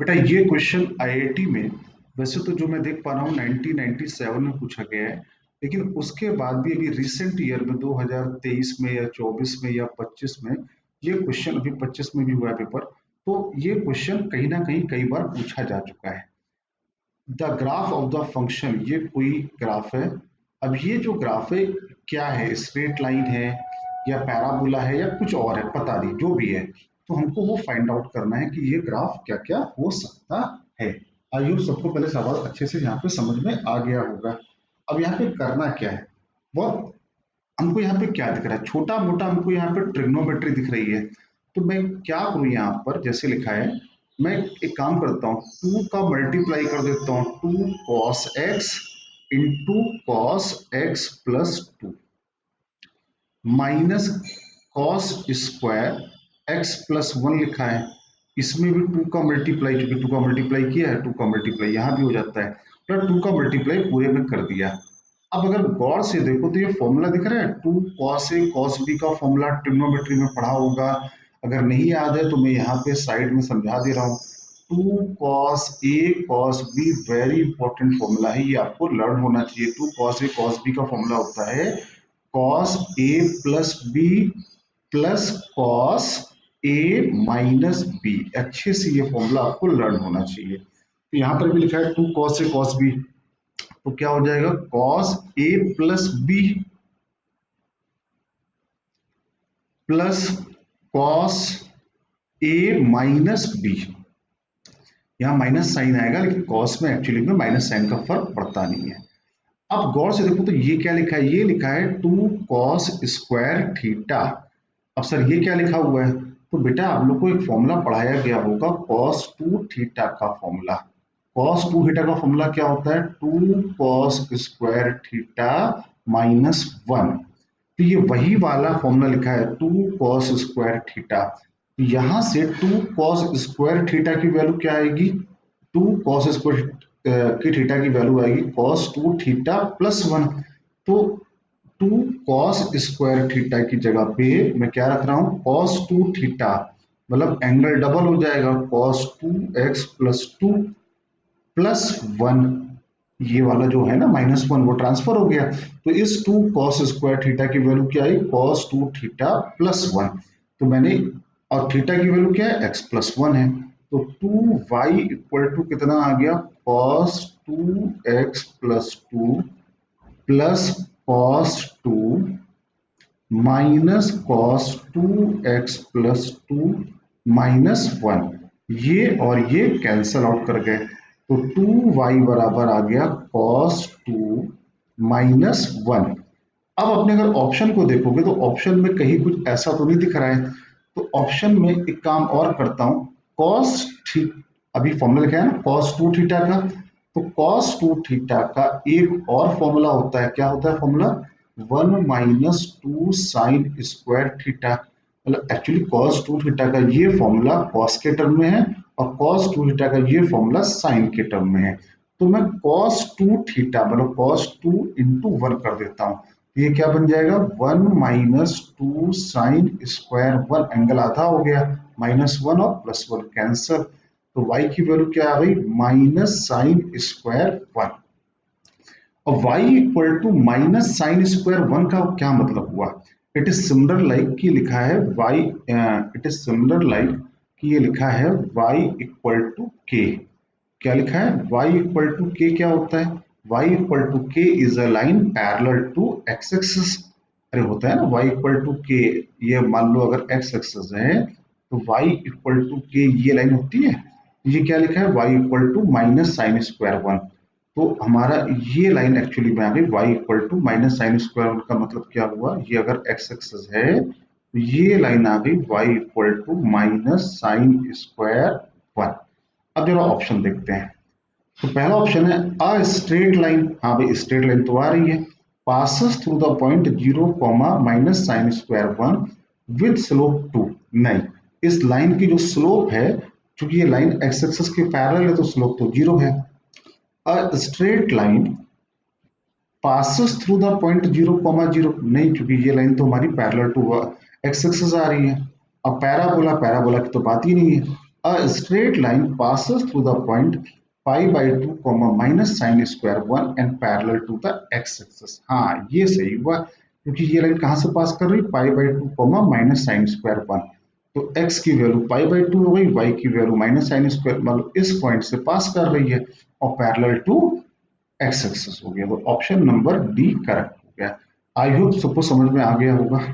बेटा ये question IIT में वैसे तो जो मैं देख पा रहा हूँ 1997 में पूछा गया है, लेकिन उसके बाद भी अभी रिसेंट ईयर में 2023 में या 24 में या 25 में ये क्वेश्चन, अभी 25 में भी हुआ है पेपर, तो ये क्वेश्चन कहीं ना कहीं कई बार पूछा जा चुका है। The graph of the function, ये कोई ग्राफ है। अब ये जो ग्राफ है क्या है, स्ट्रेट लाइन है या पैराबोला है या कुछ और है, पता नहीं, जो भी है तो हमको वो फाइंड आउट करना है कि ये ग्राफ क्या क्या हो सकता है। आई होप सबको पहले सवाल अच्छे से यहाँ पे समझ में आ गया होगा। अब यहाँ पे करना क्या है, बहुत हमको यहाँ पे क्या दिख रहा है, छोटा मोटा हमको यहाँ पे ट्रिग्नोमेट्री दिख रही है। तो मैं क्या करूँ, यहाँ पर जैसे लिखा है, मैं एक काम करता हूँ, टू का मल्टीप्लाई कर देता हूँ, two cos x into cos x plus two minus cos square x plus one लिखा है। इसमें भी टू का मल्टीप्लाई, चूंकि टू का मल्टीप्लाई किया है, टू का मल्टीप्लाई यहाँ भी हो जाता है, तो टू का मल्टीप्लाई पूरे में कर दिया। अब अगर गौर से देखो तो ये फॉर्मूला दिख रहा है, two cos A cos B का फॉर्मूला ट्रिग्नोमेट्री में पढ़ा होगा। अगर नहीं याद है तो मैं यहाँ पे साइड में समझा दे रहा हूँ। Two cos A cos B very important formula है, ये आपको लर्न होना चाहिए। Two cos A cos B का फॉर्मूला होता है cos A plus B plus cos A minus B. अच्छे से ये फॉर्मूला आपको लर्न होना चाहिए। तो यहाँ पर भी लिखा है two cos A cos B, तो क्या हो जाएगा, cos A plus B plus cos A minus B. यहाँ माइनस साइन आएगा, लेकिन कॉस में एक्चुअली में माइनस साइन का फर्क पड़ता नहीं है। अब गौर से देखो तो ये क्या लिखा है, ये लिखा है टू कॉस स्क्वायर थीटा। अब सर ये क्या लिखा हुआ है, तो बेटा आप लोग को एक फॉर्मूला पढ़ाया गया होगा, कॉस टू थीटा का फॉर्मूला। कॉस टू थीटा का फॉर्मूला क्या होता है, two cos square theta minus one. तो ये वही वाला फॉर्मूला लिखा है, टू कॉस स्क्वायर थीटा। यहां से टू कॉस स्क्वायर थीटा की वैल्यू क्या आएगी, टू कॉस स्क्वायर की थीटा की वैल्यू आएगी cos two theta plus one. तो टू कॉस स्क्वायर थीटा की जगह पे मैं क्या रख रहा हूं, कॉस टू थीटा, मतलब एंगल डबल हो जाएगा, cos two x plus two plus one. ये वाला जो है ना माइनस वन, वो ट्रांसफर हो गया। तो इस टू कॉस स्क्वायर थीटा की वैल्यू क्या आई, cos two theta plus one. तो मैंने, और थीटा की वैल्यू क्या है, एक्स प्लस वन है। तो टू वाई इक्वल टू कितना आ गया, cos two x plus two plus cos two minus cos two x plus two minus one. ये और ये कैंसल आउट कर गए, तो टू वाई बराबर आ गया कॉस टू माइनस वन। अब अपने अगर ऑप्शन को देखोगे तो ऑप्शन में कहीं कुछ ऐसा तो नहीं दिख रहा है, तो ऑप्शन में एक काम और करता हूं, कॉस ठी अभी फॉर्मूला लिखा है ना कॉस टू थीटा का, तो कॉस टू थीटा का एक और फॉर्मूला होता है, क्या होता है formula, one minus two sine square theta. मतलब एक्चुअली कॉस टू थीटा का ये फॉर्मूला कॉस के टर्म में है और कॉस टू थीटा का ये फॉर्मूला साइन के टर्म में है। तो मैं कॉस टू थीटा मतलब कॉस टू इंटू वन कर देता हूं, ये क्या बन जाएगा, one minus two sine square one, angle आधा हो गया, माइनस वन और प्लस वन कैंसल। तो y की वैल्यू क्या आ गई, माइनस साइन स्क्वायर वन। और y equal to minus sine square one का क्या मतलब हुआ, इट इज सिमिलर लाइक कि लिखा है y, it is similar like कि ये लिखा है y इक्वल टू k। क्या लिखा है, y इक्वल टू के, क्या होता है, y equal to K is a line parallel to x axis. अरे होता है ना y इक्वल टू के, ये मान लो अगर x एक्सिस है तो y इक्वल टू के ये लाइन होती है। ये क्या लिखा है, y equal to minus sine square one. तो हमारा ये लाइन एक्चुअली में आ गई y equal to minus sine square one का मतलब क्या हुआ, ये अगर x एक्सिस है तो ये लाइन आ गई y equal to minus sine square one. अब जरा ऑप्शन देखते हैं। तो पहला ऑप्शन है अ स्ट्रेट लाइन, हाँ भाई स्ट्रेट लाइन तो आ रही है, passes through the point zero comma minus sine square one with slope two. नहीं, इस लाइन की जो स्लोप है, क्योंकि ये लाइन एक्स एक्सिस के पैरेलल है तो स्लोप तो जीरो है। A straight line passes through the point zero comma zero, नहीं क्योंकि ये लाइन तो हमारी पैरेलल टू एक्स एक्सिस आ रही है। अब पैराबोला, पैराबोला की तो बात ही नहीं है, A straight line passes through the point pi by 2 comma minus sin square 1 and parallel to the x axis। हाँ ये सही हुआ क्योंकि ये लाइन कहाँ से पास कर रही है pi by two comma minus sine square 1। तो x की वैल्यू पाई बाई टू हो गई, y की वैल्यू माइनस साइन स्क्वायर मतलब इस पॉइंट से पास कर रही है और पैरेलल टू x एक्सिस हो गया। तो ऑप्शन नंबर डी करेक्ट हो गया। आई होप सबको समझ में आ गया होगा।